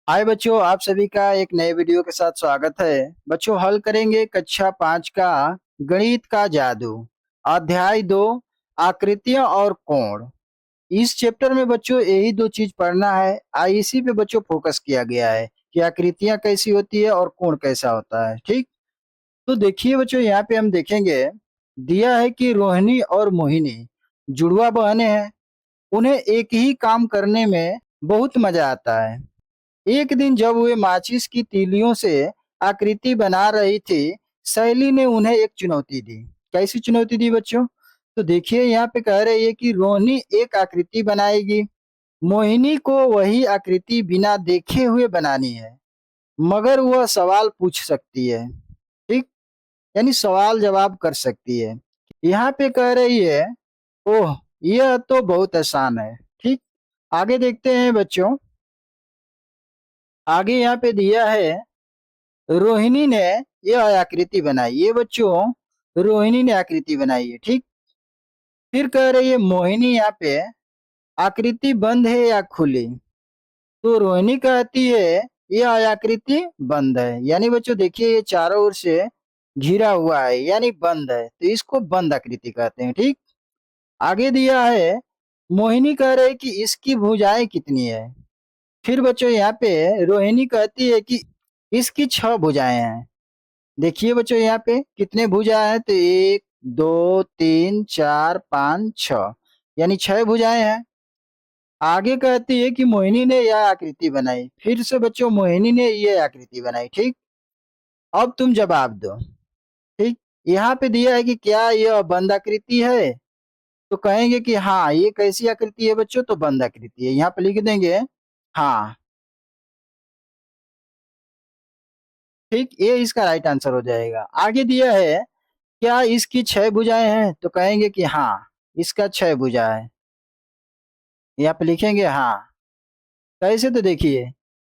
हाय बच्चों, आप सभी का एक नए वीडियो के साथ स्वागत है। बच्चों, हल करेंगे कक्षा 5 का गणित का जादू, अध्याय 2, आकृतियां और कोण। इस चैप्टर में बच्चों यही दो चीज पढ़ना है। इसी पे बच्चों फोकस किया गया है कि आकृतियां कैसी होती है और कोण कैसा होता है। ठीक, तो देखिए बच्चों, यहाँ पे हम देखेंगे, दिया है कि रोहिणी और मोहिनी जुड़वा बहनें हैं। उन्हें एक ही काम करने में बहुत मजा आता है। एक दिन जब वे माचिस की तीलियों से आकृति बना रही थी, सहेली ने उन्हें एक चुनौती दी। कैसी चुनौती दी बच्चों? तो देखिए, यहाँ पे कह रही है कि रोहिणी एक आकृति बनाएगी, मोहिनी को वही आकृति बिना देखे हुए बनानी है, मगर वह सवाल पूछ सकती है। ठीक, यानी सवाल जवाब कर सकती है। यहाँ पे कह रही है, ओह, यह तो बहुत आसान है। ठीक, आगे देखते हैं बच्चों। आगे यहाँ पे दिया है, रोहिणी ने यह आकृति बनाई। ये बच्चों रोहिणी ने आकृति बनाई है। ठीक, फिर कह रही है मोहिनी, यहाँ पे आकृति बंद है या खुली? तो रोहिणी कहती है यह आकृति बंद है। यानी बच्चों देखिए, ये चारों ओर से घिरा हुआ है, यानी बंद है, तो इसको बंद आकृति कहते हैं। ठीक, आगे दिया है, मोहिनी कह रही है कि इसकी भुजाएं कितनी है? फिर बच्चों यहाँ पे रोहिणी कहती है कि इसकी 6 भुजाएं हैं। देखिए बच्चों, यहाँ पे कितने भुजा है? तो 1 2 3 4 5 6, यानी 6 भुजाएं हैं। आगे कहती है कि मोहिनी ने यह आकृति बनाई। फिर से बच्चों मोहिनी ने यह आकृति बनाई। ठीक, अब तुम जवाब दो। ठीक, यहाँ पे दिया है कि क्या यह बंद आकृति है? तो कहेंगे कि हाँ, ये कैसी आकृति है बच्चों? तो बंद आकृति है। यहाँ पे लिख देंगे हाँ। ठीक, ये इसका राइट आंसर हो जाएगा। आगे दिया है, क्या इसकी 6 भुजाएं हैं? तो कहेंगे कि हाँ, इसका 6 भुजा है। यहाँ पे लिखेंगे हाँ। कैसे? तो देखिए,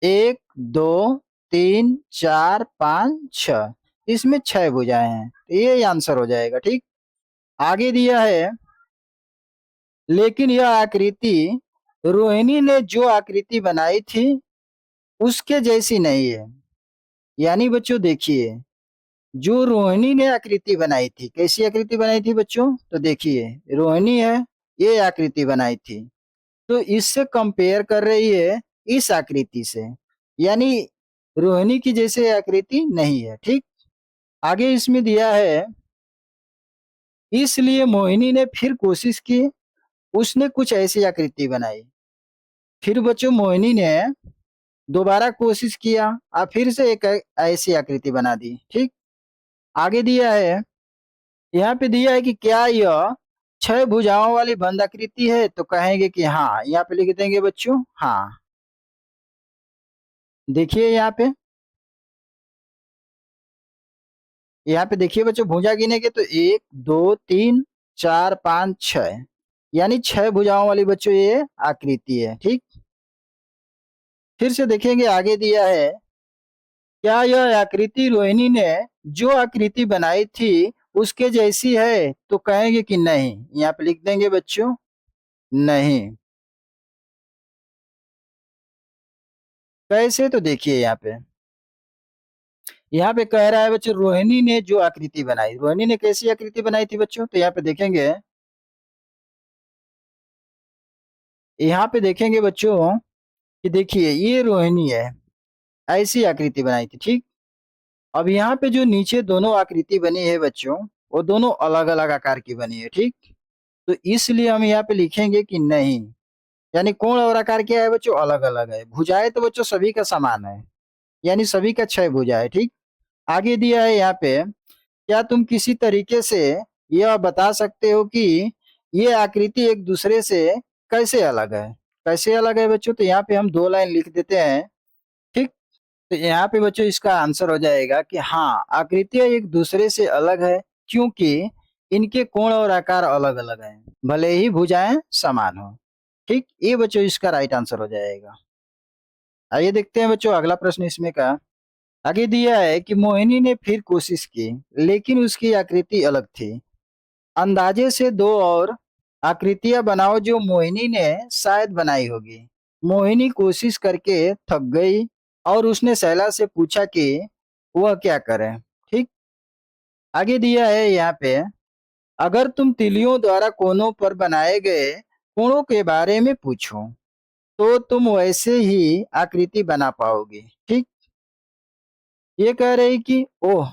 1 2 3 4 5 6, इसमें 6 भुजाएं हैं, तो ये आंसर हो जाएगा। ठीक, आगे दिया है, लेकिन यह आकृति रोहिणी ने जो आकृति बनाई थी उसके जैसी नहीं है। यानी बच्चों देखिए, जो रोहिणी ने आकृति बनाई थी, कैसी आकृति बनाई थी बच्चों? तो देखिए, रोहिणी है, ये आकृति बनाई थी, तो इससे कंपेयर कर रही है इस आकृति से, यानी रोहिणी की जैसे आकृति नहीं है। ठीक, आगे इसमें दिया है, इसलिए मोहिनी ने फिर कोशिश की, उसने कुछ ऐसी आकृति बनाई। फिर बच्चों मोहिनी ने दोबारा कोशिश किया और फिर से एक ऐसी आकृति बना दी। ठीक, आगे दिया है, यहाँ पे दिया है कि क्या यह 6 भुजाओं वाली बंद आकृति है? तो कहेंगे कि हाँ। यहाँ पे लिख देंगे बच्चों हाँ। देखिए यहाँ पे देखिए बच्चों, भुजा गिनेंगे तो 1 2 3 4 5 6, यानी 6 भुजाओं वाली बच्चों ये आकृति है। ठीक, फिर से देखेंगे, आगे दिया है, क्या यह आकृति रोहिणी ने जो आकृति बनाई थी उसके जैसी है? तो कहेंगे कि नहीं। यहाँ पे लिख देंगे बच्चों नहीं। कैसे? तो देखिए, यहाँ पे कह रहा है बच्चों, रोहिणी ने जो आकृति बनाई, रोहिणी ने कैसी आकृति बनाई थी बच्चों? तो यहाँ पे देखेंगे बच्चों कि देखिए, ये रोहिणी है, ऐसी आकृति बनाई थी। ठीक, अब यहाँ पे जो नीचे दोनों आकृति बनी है बच्चों, वो दोनों अलग अलग आकार की बनी है। ठीक, तो इसलिए हम यहाँ पे लिखेंगे कि नहीं, यानी कोण और आकार क्या है बच्चों? अलग अलग है। भुजाएं तो बच्चों सभी का समान है, यानी सभी का 6 भुजा है। ठीक, आगे दिया है यहाँ पे, क्या तुम किसी तरीके से यह बता सकते हो कि ये आकृति एक दूसरे से कैसे अलग है? कैसे अलग है बच्चों? तो यहाँ पे हम 2 लाइन लिख देते हैं। ठीक, तो यहाँ पे बच्चों इसका आंसर हो जाएगा कि हाँ, आकृतियां एक दूसरे से अलग है, क्योंकि इनके कोण और आकार अलग अलग हैं, भले ही भुजाएं समान हो। ठीक, ये बच्चों इसका राइट आंसर हो जाएगा। आइए देखते हैं बच्चों अगला प्रश्न इसमें का। आगे दिया है कि मोहिनी ने फिर कोशिश की, लेकिन उसकी आकृति अलग थी। अंदाजे से 2 और आकृतियां बनाओ जो मोहिनी ने शायद बनाई होगी। मोहिनी कोशिश करके थक गई, और उसने शैला से पूछा कि वह क्या करे। ठीक। आगे दिया है यहाँ पे, अगर तुम तिलियों द्वारा कोनों पर बनाए गए कोणों के बारे में पूछो तो तुम वैसे ही आकृति बना पाओगे। ठीक। ये कह रही कि ओह,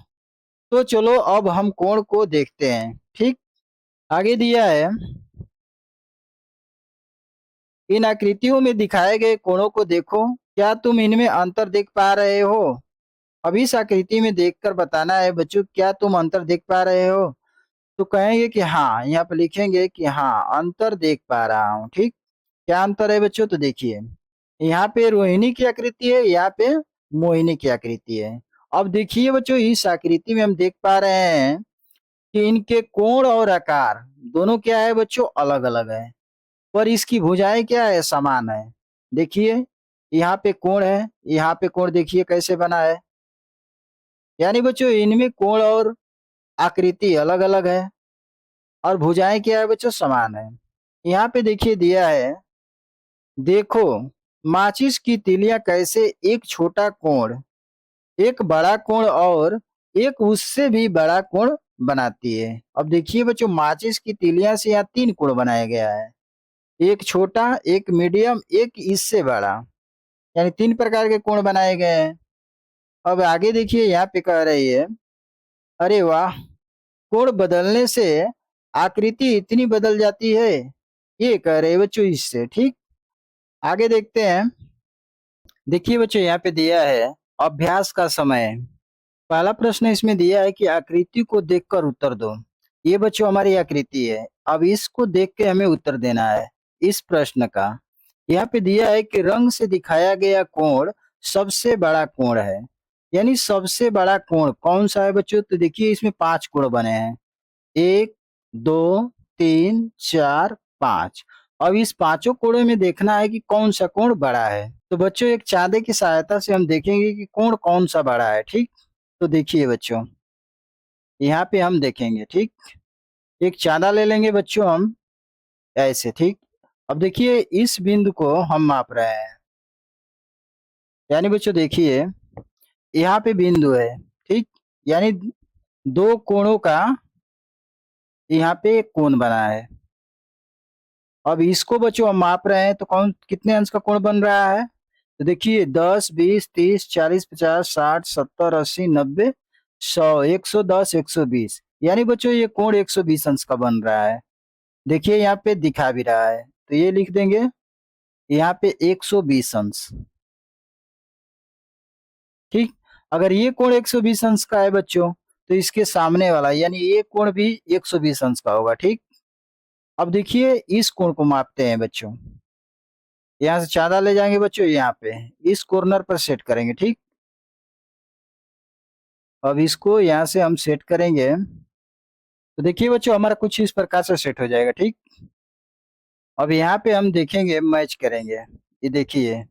तो चलो अब हम कोण को देखते हैं। ठीक। आगे दिया है, इन आकृतियों में दिखाए गए कोणों को देखो, क्या तुम इनमें अंतर देख पा रहे हो। अब इस आकृति में देखकर बताना है बच्चों, क्या तुम अंतर देख पा रहे हो। तो कहेंगे कि हाँ, यहाँ पे लिखेंगे कि हाँ अंतर देख पा रहा हूँ। ठीक। क्या अंतर है बच्चों, तो देखिए यहाँ पे रोहिणी की आकृति है, यहाँ पे मोहिनी की आकृति है। अब देखिए बच्चों, इस आकृति में हम देख पा रहे हैं कि इनके कोण और आकार दोनों क्या है बच्चों, अलग अलग है, पर इसकी भुजाएं क्या है, समान है। देखिए यहाँ पे कोण है, यहाँ पे कोण देखिए कैसे बना है, यानी बच्चों इनमें कोण और आकृति अलग अलग है और भुजाएं क्या है बच्चों, समान है। यहाँ पे देखिए दिया है, देखो माचिस की तीलियां कैसे एक छोटा कोण, एक बड़ा कोण और एक उससे भी बड़ा कोण बनाती है। अब देखिए बच्चों, माचिस की तीलियां से यहाँ 3 कोण बनाया गया है, एक छोटा, एक मीडियम, एक इससे बड़ा, यानी 3 प्रकार के कोण बनाए गए हैं। अब आगे देखिए यहाँ पे कह रही है, अरे वाह, कोण बदलने से आकृति इतनी बदल जाती है, ये कह रहे बच्चों इससे। ठीक। आगे देखते हैं, देखिए बच्चों यहाँ पे दिया है अभ्यास का समय। पहला प्रश्न इसमें दिया है कि आकृति को देखकर उत्तर दो। ये बच्चों हमारी आकृति है, अब इसको देख के हमें उत्तर देना है इस प्रश्न का। यहाँ पे दिया है कि रंग से दिखाया गया कोण सबसे बड़ा कोण है, यानी सबसे बड़ा कोण कौन सा है बच्चों, तो देखिए इसमें 5 कोण बने हैं, 1, 2, 3, 4, 5। अब इस पांचों कोणों में देखना है कि कौन सा कोण बड़ा है। तो बच्चों एक चांदे की सहायता से हम देखेंगे कि कोण कौन सा बड़ा है। ठीक। तो देखिए बच्चों, यहाँ पे हम देखेंगे। ठीक। एक चांदा ले लेंगे बच्चों हम, ऐसे। ठीक। अब देखिए इस बिंदु को हम माप रहे हैं, यानी बच्चों देखिए यहाँ पे बिंदु है। ठीक। यानी 2 कोणों का यहाँ पे एक कोण बना है। अब इसको बच्चों हम माप रहे हैं, तो कौन कितने अंश का कोण बन रहा है, तो देखिए 10, 20, 30, 40, 50, 60, 70, 80, 90, 100, 110, 120, यानी बच्चों ये कोण 120 अंश का बन रहा है। देखिए यहाँ पे दिखा भी रहा है, तो ये लिख देंगे यहाँ पे 120 अंश। ठीक। अगर ये कोण 120 अंश का है बच्चों, तो इसके सामने वाला यानी ये कोण भी 120 अंश का होगा। ठीक। अब देखिए इस कोण को मापते हैं बच्चों, यहाँ से चांदा ले जाएंगे बच्चों, यहाँ पे इस कॉर्नर पर सेट करेंगे। ठीक। अब इसको यहाँ से हम सेट करेंगे, तो देखिए बच्चों हमारा कुछ इस प्रकार से सेट हो जाएगा। ठीक। अब यहाँ पे हम देखेंगे, मैच करेंगे, ये देखिए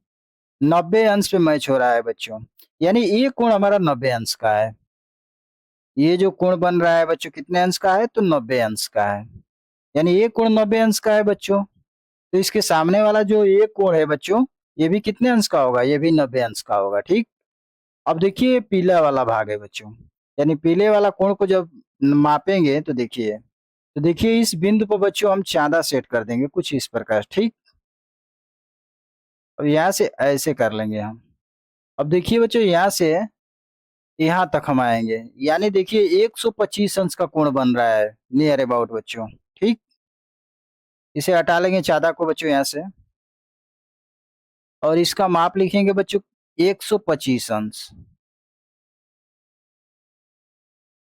90 अंश पे मैच हो रहा है बच्चों, यानी ये कोण हमारा 90 अंश का है। ये जो कोण बन रहा है बच्चों कितने अंश का है, तो 90 अंश का है, यानी ये कोण 90 अंश का है बच्चों। तो इसके सामने वाला जो ये कोण है बच्चों, ये भी कितने अंश का होगा, ये भी 90 अंश का होगा। ठीक। अब देखिए ये पीला वाला भाग है बच्चों, यानी पीले वाला कोण को जब मापेंगे तो देखिए इस बिंदु पर बच्चों हम चांदा सेट कर देंगे कुछ इस प्रकार। ठीक। अब यहाँ से ऐसे कर लेंगे हम। अब देखिए बच्चों यहाँ से यहाँ तक हम आएंगे, यानी देखिए 125 अंश का कोण बन रहा है नियर अबाउट बच्चों। ठीक। इसे हटा लेंगे चांदा को बच्चों यहाँ से, और इसका माप लिखेंगे बच्चों 125 अंश।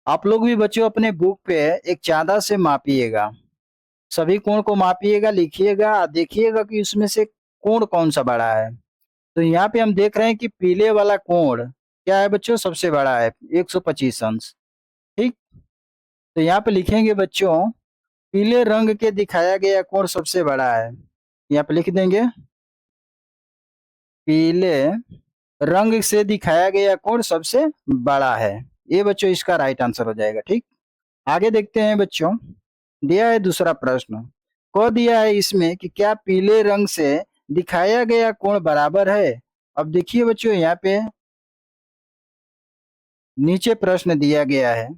आप लोग भी बच्चों अपने बुक पे एक चांदा से मापिएगा, सभी कोण को मापिएगा, लिखिएगा, देखिएगा कि उसमें से कोण कौन सा बड़ा है। तो यहाँ पे हम देख रहे हैं कि पीले वाला कोण क्या है बच्चों, सबसे बड़ा है 125 अंश। ठीक। तो यहाँ पे लिखेंगे बच्चों, पीले रंग के दिखाया गया कोण सबसे बड़ा है, यहाँ पे लिख देंगे पीले रंग से दिखाया गया कोण सबसे बड़ा है। ये बच्चों इसका राइट आंसर हो जाएगा। ठीक। आगे देखते हैं बच्चों, दिया है दूसरा प्रश्न, को दिया है इसमें कि क्या पीले रंग से दिखाया गया कोण बराबर है अब देखिए बच्चों यहाँ पे नीचे प्रश्न दिया गया है।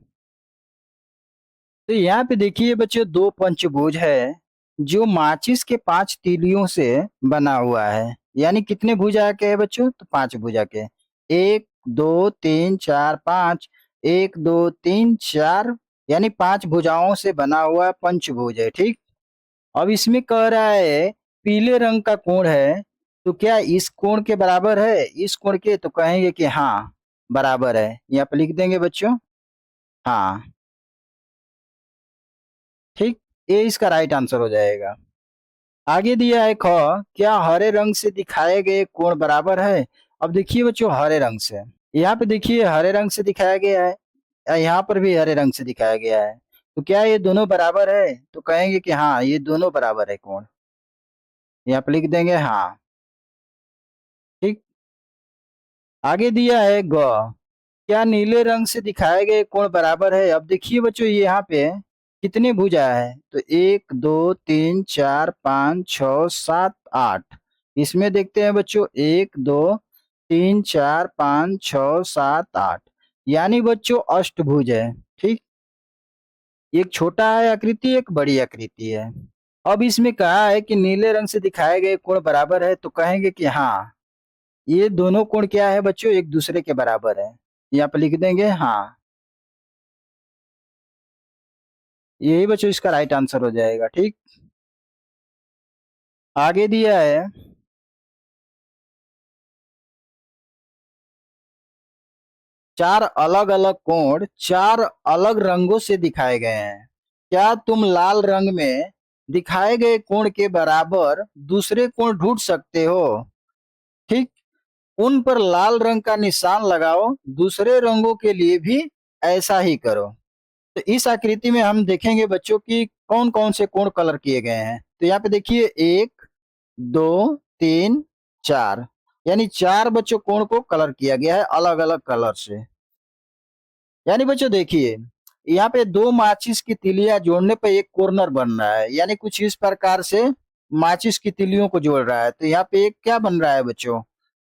तो यहाँ पे देखिए बच्चों दो पंचभुज है जो माचिस के 5 तीलियों से बना हुआ है। यानी कितने भुजा के है बच्चों? तो 5 भुजा के। 1 2 3 4 5, 1 2 3 4, यानी 5 भुजाओं से बना हुआ पंचभुज है। ठीक। अब इसमें कह रहा है पीले रंग का कोण है, तो क्या इस कोण के बराबर है इस कोण के? तो कहेंगे कि हाँ बराबर है। यहाँ पे लिख देंगे बच्चों हाँ। ठीक। ये इसका राइट आंसर हो जाएगा। आगे दिया है ख, क्या हरे रंग से दिखाए गए कोण बराबर है? अब देखिए बच्चों हरे रंग से, यहाँ पे देखिए हरे रंग से दिखाया गया है, यहाँ पर भी हरे रंग से दिखाया गया है। तो क्या ये दोनों बराबर है? तो कहेंगे कि हाँ ये दोनों बराबर है कोण। यहाँ पे लिख देंगे हाँ। ठीक। आगे दिया है ग, क्या नीले रंग से दिखाए गए कोण बराबर है? अब देखिए बच्चों ये यहाँ पे कितने भुजा है? तो 1 2 3 4 5 6 7 8। इसमें देखते हैं बच्चों 1 2 3 4 5 6 7 8, यानी बच्चों अष्टभुज है। ठीक। एक छोटा है आकृति, एक बड़ी आकृति है। अब इसमें कहा है कि नीले रंग से दिखाए गए कोण बराबर है, तो कहेंगे कि हाँ ये दोनों कोण क्या है बच्चों? एक दूसरे के बराबर है। यहाँ पे लिख देंगे हाँ। यही बच्चों इसका राइट आंसर हो जाएगा। ठीक। आगे दिया है चार अलग अलग कोण 4 अलग रंगों से दिखाए गए हैं। क्या तुम लाल रंग में दिखाए गए कोण के बराबर दूसरे कोण ढूंढ सकते हो? ठीक। उन पर लाल रंग का निशान लगाओ, दूसरे रंगों के लिए भी ऐसा ही करो। तो इस आकृति में हम देखेंगे बच्चों की कौन कौन से कोण कलर किए गए हैं। तो यहाँ पे देखिए 1 2 3 4, यानी 4 बच्चों कोण को कलर किया गया है अलग अलग कलर से। यानी बच्चों देखिए यहाँ पे दो माचिस की तिलियां जोड़ने पे एक कॉर्नर बन रहा है, यानी कुछ इस प्रकार से माचिस की तिलियों को जोड़ रहा है। तो यहाँ पे एक क्या बन रहा है बच्चों?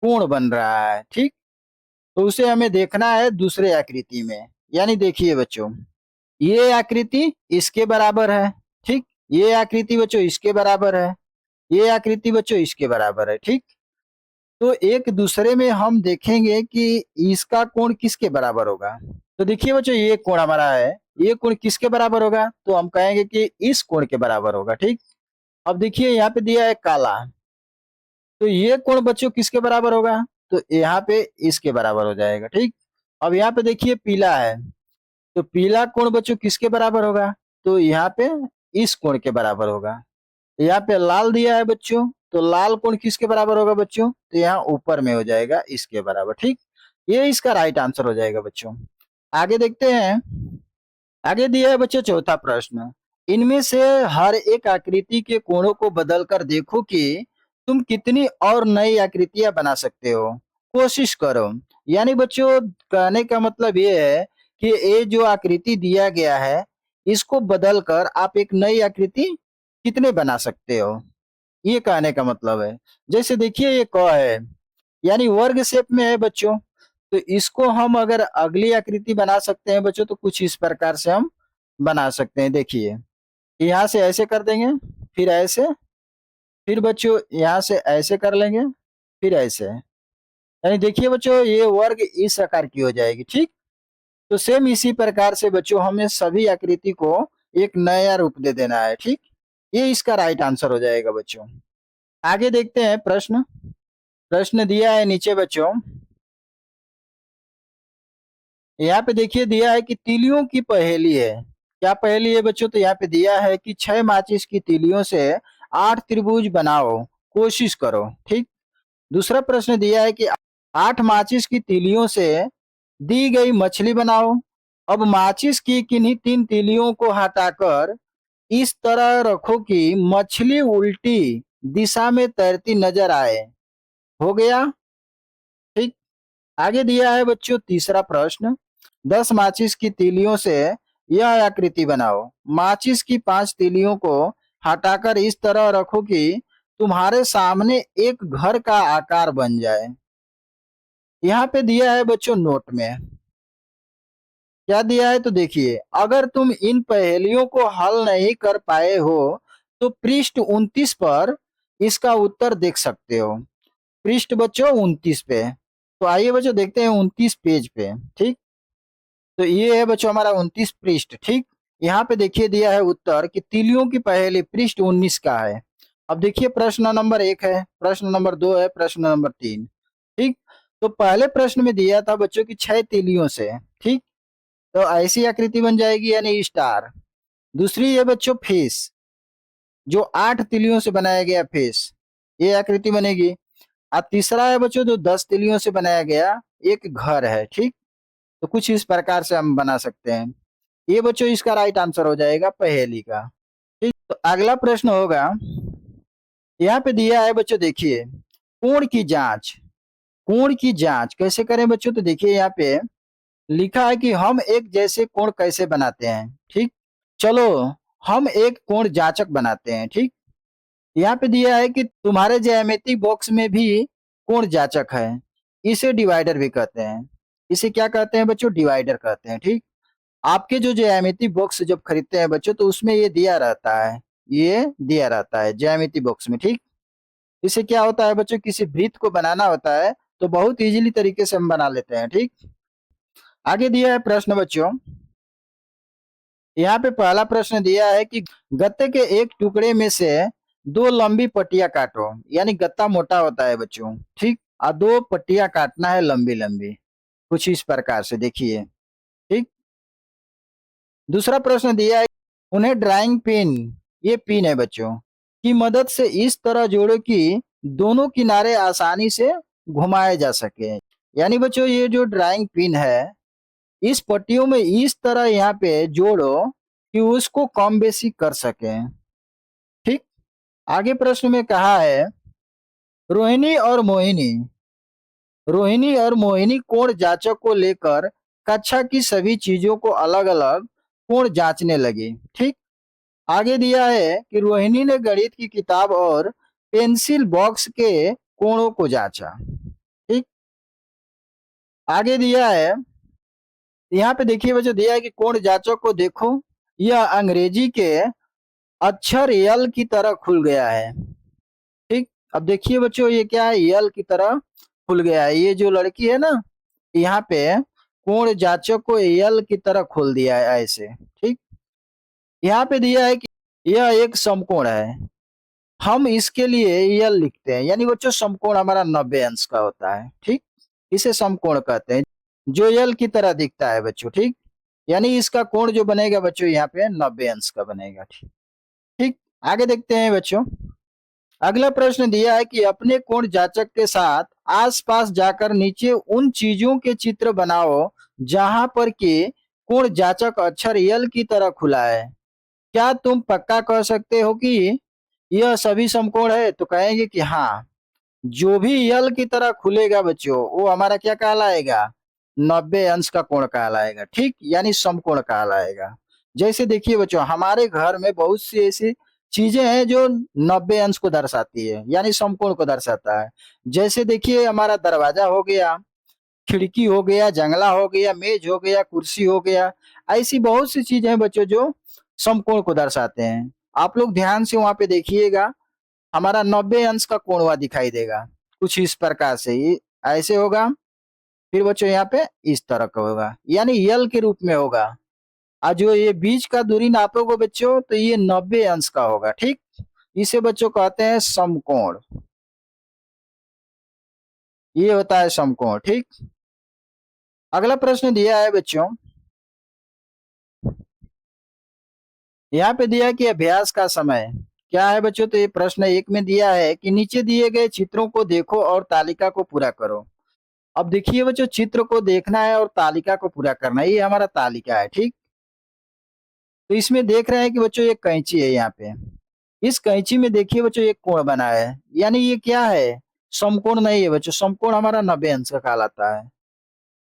कोण बन रहा है। ठीक। तो उसे हमें देखना है दूसरे आकृति में। यानी देखिए बच्चों ये आकृति इसके बराबर है। ठीक। ये आकृति बच्चों इसके बराबर है, ये आकृति बच्चों इसके बराबर है। ठीक। तो एक दूसरे में हम देखेंगे कि इसका कोण किसके बराबर होगा। तो देखिए बच्चों ये कोण हमारा है, ये कोण किसके बराबर होगा? तो हम कहेंगे कि इस कोण के बराबर होगा। ठीक। अब देखिए यहाँ पे दिया है काला, तो ये कोण बच्चों किसके बराबर होगा? तो यहाँ पे इसके बराबर हो जाएगा। ठीक। अब यहाँ पे देखिए पीला है, तो पीला कोण बच्चों किसके बराबर होगा? तो यहाँ पे इस कोण के बराबर होगा। यहाँ पे लाल दिया है बच्चों, तो लाल कोण किसके बराबर होगा बच्चों? तो यहाँ ऊपर में हो जाएगा इसके बराबर। ठीक। ये इसका राइट आंसर हो जाएगा बच्चों। आगे देखते हैं। आगे दिया है बच्चों चौथा प्रश्न, इनमें से हर एक आकृति के कोणों को बदलकर देखो कि तुम कितनी और नई आकृतियां बना सकते हो। कोशिश करो। यानी बच्चों कहने का मतलब ये है कि ये जो आकृति दिया गया है इसको बदलकर आप एक नई आकृति कितने बना सकते हो, ये कहने का मतलब है। जैसे देखिए ये क है, यानी वर्ग शेप में है बच्चों, तो इसको हम अगर अगली आकृति बना सकते हैं बच्चों, तो कुछ इस प्रकार से हम बना सकते हैं। देखिए यहाँ से ऐसे कर देंगे, फिर ऐसे, फिर बच्चों यहाँ से ऐसे कर लेंगे, फिर ऐसे। यानी देखिए बच्चों ये वर्ग इस आकार की हो जाएगी। ठीक। तो सेम इसी प्रकार से बच्चों हमें सभी आकृति को एक नया रूप दे देना है। ठीक। ये इसका राइट आंसर हो जाएगा बच्चों। आगे देखते हैं प्रश्न। प्रश्न दिया है नीचे बच्चों, यहाँ पे देखिए दिया है कि तीलियों की पहेली है। क्या पहेली है बच्चों? तो यहाँ पे दिया है कि 6 माचिस की तीलियों से 8 त्रिभुज बनाओ, कोशिश करो। ठीक। दूसरा प्रश्न दिया है कि 8 माचिस की तीलियों से दी गई मछली बनाओ। अब माचिस की किन्हीं 3 तीलियों को हटाकर इस तरह रखो कि मछली उल्टी दिशा में तैरती नजर आए। हो गया। ठीक। आगे दिया है बच्चों तीसरा प्रश्न, 10 माचिस की तीलियों से यह आकृति बनाओ। माचिस की 5 तीलियों को हटाकर इस तरह रखो कि तुम्हारे सामने एक घर का आकार बन जाए। यहाँ पे दिया है बच्चों नोट में, क्या दिया है तो देखिए, अगर तुम इन पहेलियों को हल नहीं कर पाए हो तो पृष्ठ 29 पर इसका उत्तर देख सकते हो। पृष्ठ बच्चों 29 पे। तो आइए बच्चों देखते हैं 29 पेज पे। ठीक, तो ये है बच्चों हमारा 29 पृष्ठ। ठीक, यहाँ पे देखिए दिया है उत्तर कि तीलियों की पहेली, पृष्ठ 19 का है। अब देखिए प्रश्न नंबर 1 है, प्रश्न नंबर 2 है, प्रश्न नंबर 3। ठीक, तो पहले प्रश्न में दिया था बच्चों की 6 तीलियों से। ठीक, तो ऐसी आकृति बन जाएगी यानी स्टार। दूसरी है बच्चों फेस, जो 8 तिलियों से बनाया गया फेस, ये आकृति बनेगी। और तीसरा है बच्चों जो 10 तिलियों से बनाया गया एक घर है। ठीक, तो कुछ इस प्रकार से हम बना सकते हैं। ये बच्चों इसका राइट आंसर हो जाएगा पहेली का। ठीक, तो अगला प्रश्न होगा, यहाँ पे दिया है बच्चों देखिए, कोण की जांच। कोण की जांच कैसे करें बच्चों, तो देखिए यहाँ पे लिखा है कि हम एक जैसे कोण कैसे बनाते हैं। ठीक, चलो हम एक कोण जांचक बनाते हैं। ठीक, यहाँ पे दिया है कि तुम्हारे ज्यामिति बॉक्स में भी कोण जांचक है, इसे डिवाइडर भी कहते हैं। इसे क्या कहते हैं बच्चों, डिवाइडर कहते हैं। ठीक, आपके जो ज्यामिति बॉक्स जब खरीदते हैं बच्चों तो उसमें ये दिया रहता है, ये दिया रहता है ज्यामिति बॉक्स में। ठीक, इसे क्या होता है बच्चों, किसी वृत्त को बनाना होता है तो बहुत इजीली तरीके से हम बना लेते हैं। ठीक, आगे दिया है प्रश्न बच्चों, यहाँ पे पहला प्रश्न दिया है कि गत्ते के एक टुकड़े में से 2 लंबी पट्टियां काटो, यानी गत्ता मोटा होता है बच्चों। ठीक, और 2 पट्टियां काटना है लंबी लंबी, कुछ इस प्रकार से देखिए। ठीक, दूसरा प्रश्न दिया है, उन्हें ड्राइंग पिन, ये पिन है बच्चों, की मदद से इस तरह जोड़ो कि दोनों किनारे आसानी से घुमाए जा सके। यानी बच्चों ये जो ड्राइंग पिन है, इस पट्टियों में इस तरह यहाँ पे जोड़ो कि उसको कम बेसी कर सके। ठीक, आगे प्रश्न में कहा है, रोहिणी और मोहिनी, रोहिणी और मोहिनी कोण जांचक को लेकर कक्षा की सभी चीजों को अलग अलग कोण जांचने लगी। ठीक, आगे दिया है कि रोहिणी ने गणित की किताब और पेंसिल बॉक्स के कोणों को जांचा। ठीक, आगे दिया है, यहाँ पे देखिए बच्चों दिया है कि कोण जांचक को देखो, यह अंग्रेजी के अक्षर यल की तरह खुल गया है। ठीक, अब देखिए बच्चों ये क्या है, यल की तरह खुल गया है। ये जो लड़की है ना, यहाँ पे कोण जांचक को यल की तरह खोल दिया है ऐसे। ठीक, यहाँ पे दिया है कि यह एक समकोण है, हम इसके लिए यल लिखते हैं, यानी बच्चों समकोण हमारा 90 अंश का होता है। ठीक, इसे समकोण कहते हैं, जो यल की तरह दिखता है बच्चों। ठीक, यानी इसका कोण जो बनेगा बच्चों यहाँ पे 90 अंश का बनेगा। ठीक, ठीक, आगे देखते हैं बच्चों, अगला प्रश्न दिया है कि अपने कोण जांचक के साथ आसपास जाकर नीचे उन चीजों के चित्र बनाओ जहां पर के कोण जांचक अक्षर यल की तरह खुला है। क्या तुम पक्का कह सकते हो कि यह सभी समकोण है, तो कहेंगे कि हाँ, जो भी यल की तरह खुलेगा बच्चों वो हमारा क्या कहलाएगा, 90 अंश का कोण कहलाएगा। ठीक, यानी समकोण कहलाएगा। जैसे देखिए बच्चों हमारे घर में बहुत सी ऐसी चीजें हैं जो 90 अंश को दर्शाती है, यानी समकोण को दर्शाता है। जैसे देखिए हमारा दरवाजा हो गया, खिड़की हो गया, जंगला हो गया, मेज हो गया, कुर्सी हो गया, ऐसी बहुत सी चीजें हैं बच्चों जो समकोण को दर्शाते हैं। आप लोग ध्यान से वहां पे देखिएगा, हमारा 90 अंश का कोण हुआ दिखाई देगा, कुछ इस प्रकार से ये ऐसे होगा। फिर बच्चों यहाँ पे इस तरह का होगा, यानी यल के रूप में होगा। और जो ये बीच का दूरी नापोगे बच्चों तो ये 90 अंश का होगा। ठीक, इसे बच्चों कहते हैं समकोण, ये होता है समकोण। ठीक, अगला प्रश्न दिया है बच्चों, यहाँ पे दिया कि अभ्यास का समय क्या है बच्चों, तो ये प्रश्न 1 में दिया है कि नीचे दिए गए चित्रों को देखो और तालिका को पूरा करो। अब देखिए बच्चों चित्र को देखना है और तालिका को पूरा करना है, ये हमारा तालिका है। ठीक, तो इसमें देख रहे हैं कि बच्चों ये कैंची है, यहाँ पे इस कैंची में देखिए बच्चों एक कोण बना है, यानी ये क्या है, समकोण नहीं है बच्चों, समकोण हमारा 90 अंश का कहलाता है।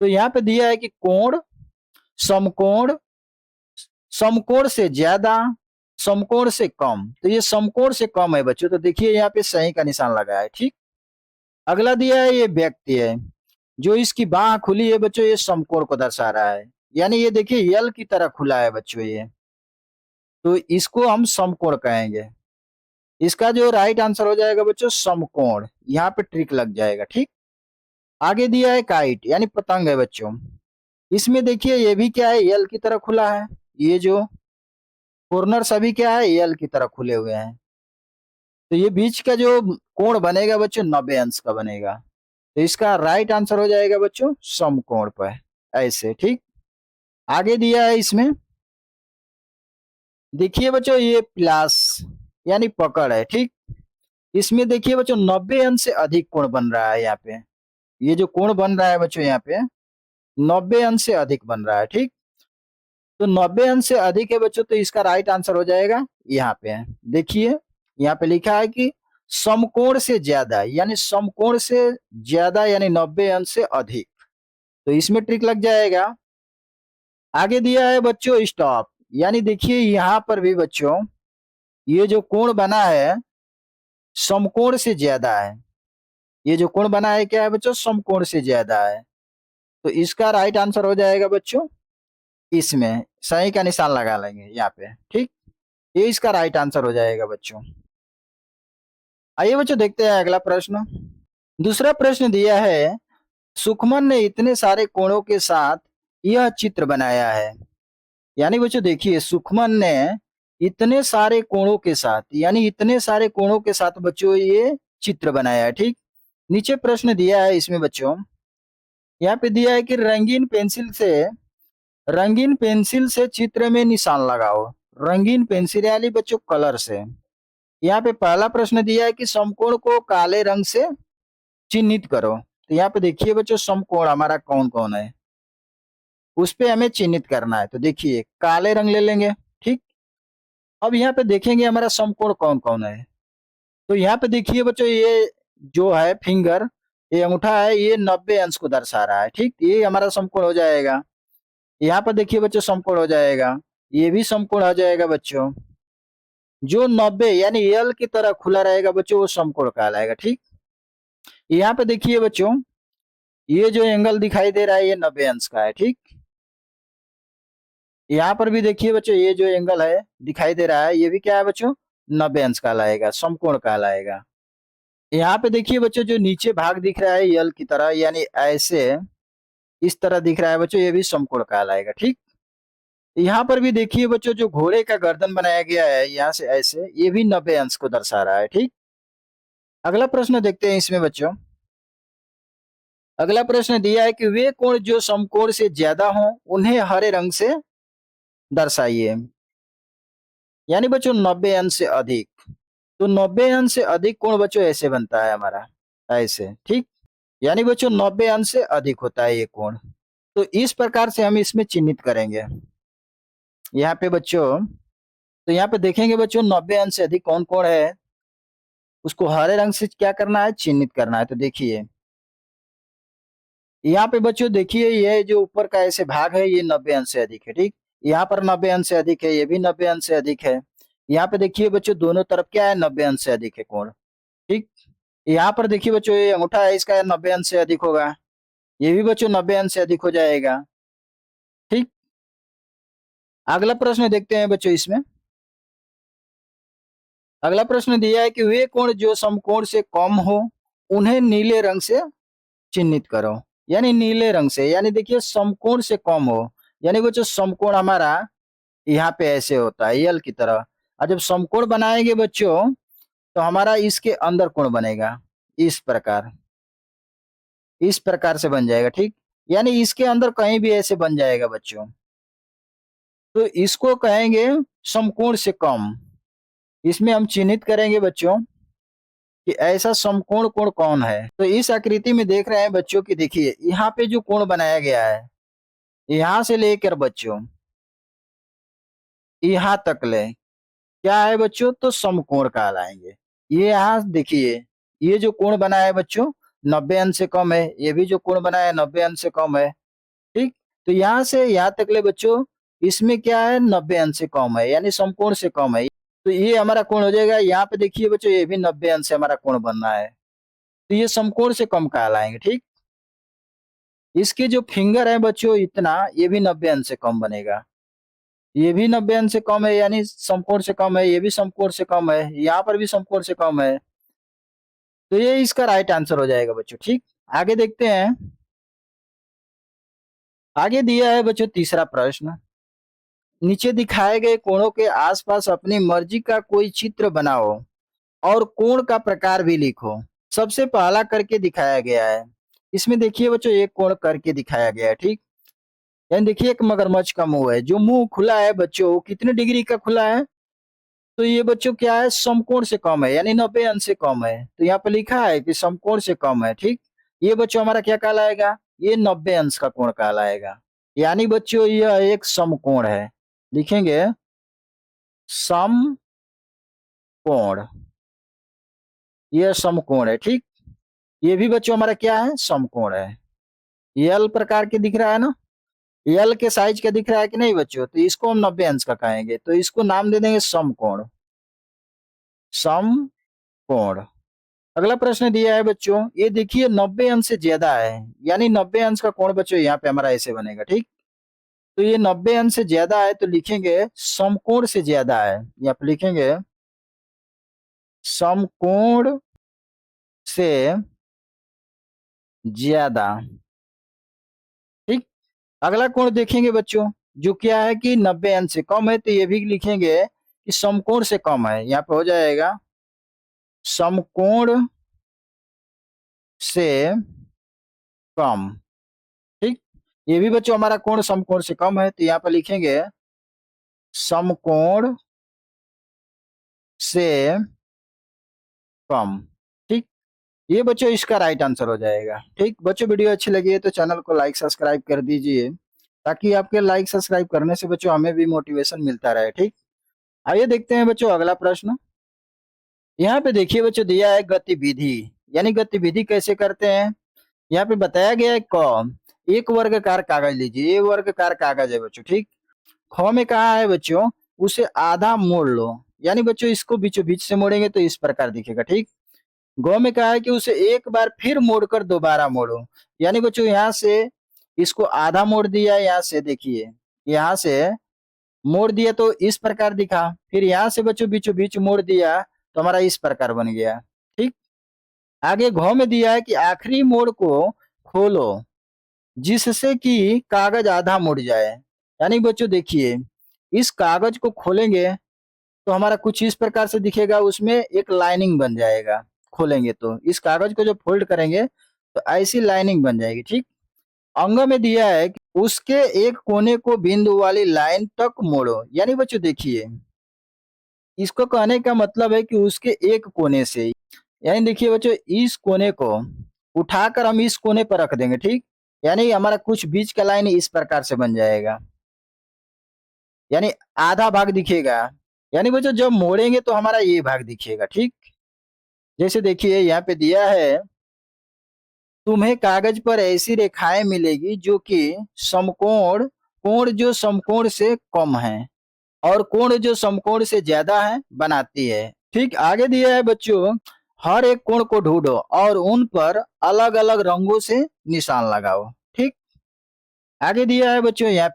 तो यहाँ पे दिया है कि कोण, समकोण, समकोण से ज्यादा, समकोण से कम, तो ये समकोण से कम है बच्चों, तो देखिए यहाँ पे सही का निशान लगा है। ठीक, अगला दिया है ये व्यक्ति है, जो इसकी बाह खुली है बच्चों, ये समकोण को दर्शा रहा है। यानी ये देखिए यल की तरह खुला है बच्चों ये, तो इसको हम समकोण कहेंगे। इसका जो राइट आंसर हो जाएगा बच्चों समकोण, यहाँ पे ट्रिक लग जाएगा। ठीक, आगे दिया है काइट यानी पतंग है बच्चों। इसमें देखिए ये भी क्या है, यल की तरह खुला है। ये जो कॉर्नर सभी क्या है, यल की तरह खुले हुए हैं। तो ये बीच का जो कोण बनेगा बच्चों 90 अंश का बनेगा। तो इसका राइट आंसर हो जाएगा बच्चों समकोण पर, ऐसे। ठीक, आगे दिया है इसमें, देखिए बच्चों ये प्लस यानी पकड़ है। ठीक, इसमें देखिए बच्चों 90 अंश से अधिक कोण बन रहा है यहाँ पे। ये जो कोण बन रहा है बच्चों यहाँ पे 90 अंश से अधिक बन रहा है। ठीक, तो 90 अंश से अधिक है बच्चों, तो इसका राइट आंसर हो जाएगा यहाँ पे। देखिए यहाँ पे लिखा है कि समकोण से ज्यादा, यानी समकोण से ज्यादा यानी 90 अंश से अधिक, तो इसमें ट्रिक लग जाएगा। आगे दिया है बच्चों स्टॉप, यानी देखिए यहाँ पर भी बच्चों ये जो कोण बना है समकोण से ज्यादा है। ये जो कोण बना है क्या है बच्चों, समकोण से ज्यादा है। तो इसका राइट आंसर हो जाएगा बच्चों इसमें, सही का निशान लगा लेंगे यहाँ पे। ठीक, ये इसका राइट आंसर हो जाएगा बच्चों। आइए बच्चों देखते हैं अगला प्रश्न। दूसरा प्रश्न दिया है, सुखमन ने इतने सारे कोणों के साथ यह चित्र बनाया है। यानी बच्चों देखिए सुखमन ने इतने सारे कोणों के साथ, यानी इतने सारे कोणों के साथ बच्चों ये चित्र बनाया है। ठीक, नीचे प्रश्न दिया है इसमें बच्चों, यहाँ पे दिया है कि रंगीन पेंसिल से चित्र में निशान लगाओ। रंगीन पेंसिल यानी बच्चों कलर से। यहाँ पे पहला प्रश्न दिया है कि समकोण को काले रंग से चिन्हित करो। तो यहाँ पे देखिए बच्चों समकोण हमारा कौन कौन है, उस पे हमें चिन्हित करना है। तो देखिए काले रंग ले लेंगे। ठीक, अब यहाँ पे देखेंगे हमारा समकोण कौन कौन है। तो यहाँ पे देखिए बच्चों ये जो है फिंगर, ये अंगूठा है, ये 90 अंश को दर्शा रहा है। ठीक, ये हमारा समकोण हो जाएगा। यहाँ पर देखिए बच्चों समकोण हो जाएगा, ये भी समकोण हो जाएगा बच्चों। जो 90 यानी एल की तरह खुला रहेगा बच्चों वो समकोण कहलाएगा। ठीक, यहाँ पे देखिए बच्चों ये जो एंगल दिखाई दे रहा है ये 90 अंश का है। ठीक, यहाँ पर भी देखिए बच्चों ये जो एंगल है दिखाई दे रहा है ये भी क्या है बच्चों 90 अंश कहलाएगा, समकोण कहलाएगा। यहाँ पे देखिए बच्चों जो नीचे भाग दिख रहा है यल की तरह, यानी ऐसे इस तरह दिख रहा है बच्चों, ये भी समकोण कहलाएगा। ठीक, यहाँ पर भी देखिए बच्चों जो घोड़े का गर्दन बनाया गया है यहाँ से ऐसे, ये भी 90 अंश को दर्शा रहा है। ठीक, अगला प्रश्न देखते हैं इसमें बच्चों। अगला प्रश्न दिया है कि वे कोण जो समकोण से ज्यादा हों उन्हें हरे रंग से दर्शाइए। यानी बच्चों 90 अंश से अधिक, तो 90 अंश से अधिक कोण बच्चों ऐसे बनता है हमारा, ऐसे। ठीक, यानी बच्चों 90 अंश से अधिक होता है ये कोण। तो इस प्रकार से हम इसमें चिन्हित करेंगे यहाँ पे बच्चों। तो यहाँ पे देखेंगे बच्चों 90 अंश से अधिक कौन कोण है, उसको हरे रंग से क्या करना है, चिन्हित करना है। तो देखिए यहाँ पे बच्चों देखिए ये जो ऊपर का ऐसे भाग है ये 90 अंश से अधिक है। ठीक, यहाँ पर 90 अंश से अधिक है, ये भी 90 अंश से अधिक है। यहाँ पे देखिए बच्चों दोनों तरफ क्या है 90 अंश से अधिक है कोण। ठीक, यहाँ पर देखिए बच्चों ये अंगूठा है इसका 90 अंश से अधिक होगा, ये भी बच्चों 90 अंश से अधिक हो जाएगा। ठीक, अगला प्रश्न देखते हैं बच्चों इसमें। अगला प्रश्न दिया है कि वे कोण जो समकोण से कम हो उन्हें नीले रंग से चिन्हित करो। यानी नीले रंग से, यानी देखिए समकोण से कम हो, यानी वो जो समकोण हमारा यहाँ पे ऐसे होता है यल की तरह, और जब समकोण बनाएंगे बच्चों तो हमारा इसके अंदर कोण बनेगा इस प्रकार से बन जाएगा। ठीक, यानी इसके अंदर कहीं भी ऐसे बन जाएगा बच्चों, तो इसको कहेंगे समकोण से कम। इसमें हम चिन्हित करेंगे बच्चों कि ऐसा समकोण कोण कौन है। तो इस आकृति में देख रहे हैं बच्चों की, देखिए यहाँ पे जो कोण बनाया गया है यहाँ से लेकर बच्चों यहाँ तक ले क्या है बच्चों, तो समकोण कहलाएंगे। ये यहाँ देखिए ये जो कोण बना है बच्चों 90 अंश से कम है, ये भी जो कोण बना है 90 अंश से कम है। ठीक, तो यहाँ से यहाँ तक ले बच्चों इसमें क्या है 90 अंश से कम है, यानी समकोण से कम है। तो ये हमारा कोण हो जाएगा। यहाँ पे देखिए बच्चों ये भी 90 अंश से हमारा कोण बनना है, तो ये समकोण से कम कहलाएंगे। ठीक, इसके जो फिंगर है बच्चों इतना, ये भी 90 अंश से कम बनेगा। ये भी 90 अंश से कम है, यानी समकोण से कम है, ये भी समकोण से कम है, यहाँ पर भी समकोण से कम है। तो ये इसका राइट आंसर हो जाएगा बच्चों। ठीक, आगे देखते हैं। आगे दिया है बच्चों तीसरा प्रश्न। नीचे दिखाए गए कोणों के आसपास अपनी मर्जी का कोई चित्र बनाओ और कोण का प्रकार भी लिखो। सबसे पहला करके दिखाया गया है। इसमें देखिए बच्चों एक कोण करके दिखाया गया है। ठीक, यानी देखिए एक मगरमच्छ का मुंह है, जो मुंह खुला है बच्चों वो कितने डिग्री का खुला है, तो ये बच्चों क्या है, समकोण से कम है, यानी 90 अंश से कम है। तो यहाँ पे लिखा है कि समकोण से कम है। ठीक, ये बच्चों हमारा क्या कहलाएगा, ये 90 अंश का कोण कहलाएगा। यानी बच्चों यह एक समकोण है, लिखेंगे समकोण, यह समकोण है। ठीक, ये भी बच्चों हमारा क्या है, समकोण है। यल प्रकार के दिख रहा है ना, यल के साइज का दिख रहा है कि नहीं बच्चों, तो इसको हम 90 अंश का कहेंगे, तो इसको नाम दे देंगे समकोण, समकोण। अगला प्रश्न दिया है बच्चों, ये देखिए 90 अंश से ज्यादा है, यानी 90 अंश का कोण बच्चों यहाँ पे हमारा ऐसे बनेगा। ठीक, तो ये 90 अंश से ज्यादा है, तो लिखेंगे समकोण से ज्यादा है, यहाँ पे लिखेंगे समकोण से ज्यादा। ठीक, अगला कोण देखेंगे बच्चों, जो क्या है कि 90 अंश से कम है, तो ये भी लिखेंगे कि समकोण से कम है, यहाँ पे हो जाएगा समकोण से कम। ठीक, ये भी बच्चों हमारा कोण समकोण से कम है, तो यहाँ पे लिखेंगे समकोण से कम। ठीक, ये बच्चों इसका राइट आंसर हो जाएगा। ठीक बच्चों, वीडियो अच्छी लगी है तो चैनल को लाइक सब्सक्राइब कर दीजिए, ताकि आपके लाइक सब्सक्राइब करने से बच्चों हमें भी मोटिवेशन मिलता रहे। ठीक, आइए देखते हैं बच्चों अगला प्रश्न। यहाँ पे देखिए बच्चों दिया है गतिविधि, यानी गतिविधि कैसे करते हैं। यहाँ पे बताया गया है क, एक वर्गकार कागज लीजिए, ये वर्गकार कागज है बच्चों। ठीक, ख में कहा है बच्चों उसे आधा मोड़ लो, यानी बच्चों इसको बीचों बीच से मोड़ेंगे तो इस प्रकार दिखेगा। ठीक, ग में कहा है कि उसे एक बार फिर मोड़कर दोबारा मोड़ो, यानी बच्चों यहाँ से इसको आधा मोड़ दिया, यहाँ से देखिए यहाँ से मोड़ दिया तो इस प्रकार दिखा, फिर यहाँ से बच्चों बीचों बीच मोड़ दिया तो हमारा इस प्रकार बन गया। ठीक, आगे घ में दिया है कि आखिरी मोड़ को खोलो जिससे कि कागज आधा मुड़ जाए, यानी बच्चों देखिए इस कागज को खोलेंगे तो हमारा कुछ इस प्रकार से दिखेगा, उसमें एक लाइनिंग बन जाएगा। खोलेंगे तो इस कागज को जब फोल्ड करेंगे तो ऐसी लाइनिंग बन जाएगी। ठीक, अंग में दिया है कि उसके एक कोने को बिंदु वाली लाइन तक मोड़ो, यानी बच्चों देखिए इसको कहने का मतलब है कि उसके एक कोने से, यानी देखिए बच्चों इस कोने को उठाकर हम इस कोने पर रख देंगे। ठीक, यानी हमारा कुछ बीच का लाइन इस प्रकार से बन जाएगा, यानी आधा भाग दिखेगा, यानी बच्चों जब मोड़ेंगे तो हमारा ये भाग दिखेगा। ठीक, जैसे देखिए यहाँ पे दिया है तुम्हें कागज पर ऐसी रेखाएं मिलेगी जो कि समकोण, कोण जो समकोण से कम है और कोण जो समकोण से ज्यादा है बनाती है। ठीक, आगे दिया है बच्चों हर एक कोण को ढूंढो और उन पर अलग अलग रंगों से निशान लगाओ। ठीक, आगे दिया है बच्चों यहाँ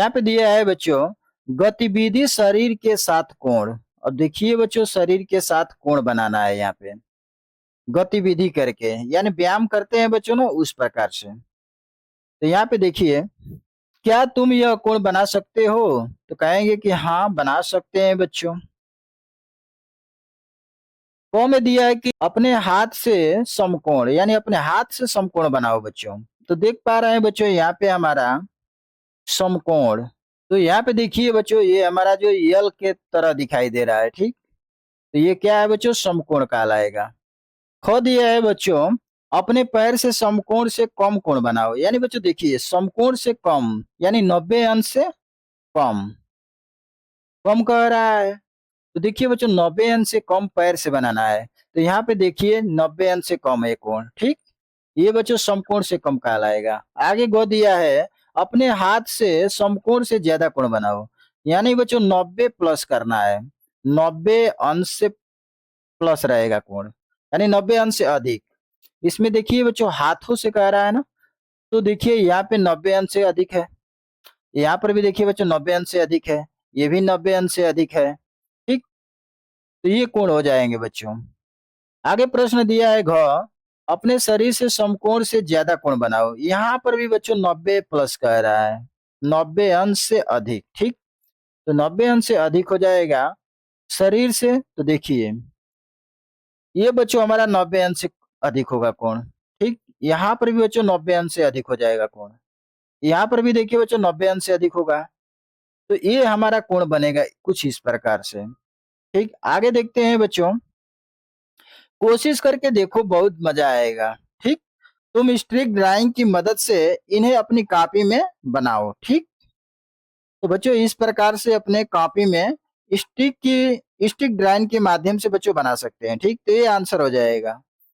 पे दिया है बच्चों गतिविधि शरीर के साथ कोण, और देखिए बच्चों शरीर के साथ कोण बनाना है यहाँ पे गतिविधि करके, यानी व्यायाम करते हैं बच्चों ना उस प्रकार से। तो यहाँ पे देखिए क्या तुम यह कोण बना सकते हो, तो कहेंगे कि हाँ बना सकते हैं बच्चों। क में दिया है कि अपने हाथ से समकोण, यानी अपने हाथ से समकोण बनाओ बच्चों। तो देख पा रहे हैं बच्चों यहाँ पे हमारा समकोण, तो यहाँ पे देखिए बच्चों ये हमारा जो यल के तरह दिखाई दे रहा है। ठीक, तो ये क्या है बच्चों, समकोण कहलाएगा। ख दिया है बच्चों अपने पैर से समकोण से कम कोण बनाओ, यानी बच्चों देखिए समकोण से कम यानी 90 अंश से कम, कम कह रहा है। तो देखिए बच्चों 90 अंश से कम पैर से बनाना है, तो यहाँ पे देखिए 90 अंश से कम है कोण। ठीक, ये बच्चों समकोण से कम कहलाएगा। आगे गो दिया है अपने हाथ से समकोण से ज्यादा कोण बनाओ, यानी बच्चों 90 प्लस करना है, 90 अंश से प्लस रहेगा कोण, यानी 90 अंश से अधिक। इसमें देखिए बच्चों हाथों से कह रहा है ना, तो देखिए यहाँ पे 90 अंश से अधिक है। यहाँ पर भी देखिए बच्चों 90 अंश से अधिक है, ये भी 90 अंश से अधिक है। ठीक, तो ये कोण हो जाएंगे बच्चों। आगे प्रश्न दिया है घ, अपने शरीर से समकोण से ज्यादा कोण बनाओ। यहाँ पर भी बच्चों 90 प्लस कह रहा है, 90 अंश से अधिक। ठीक, तो 90 अंश से अधिक हो जाएगा शरीर से, तो देखिए ये बच्चों हमारा 90 अंश से अधिक होगा कोण। ठीक, यहाँ पर भी बच्चों 90 अंश से अधिक हो जाएगा कोण, यहाँ पर भी देखिए बच्चों 90 अंश से अधिक होगा। तो ये हमारा कोण बनेगा कुछ इस प्रकार से। ठीक, आगे देखते हैं बच्चों, कोशिश करके देखो बहुत मजा आएगा। ठीक, तुम स्ट्रिक ड्राइंग की मदद से इन्हें अपनी कॉपी में बनाओ। ठीक, तो बच्चों इस प्रकार से अपने कॉपी में स्टिक ड्राइंग के माध्यम से बच्चों बना सकते हैं। ठीक, तो ये आंसर हो जाएगा।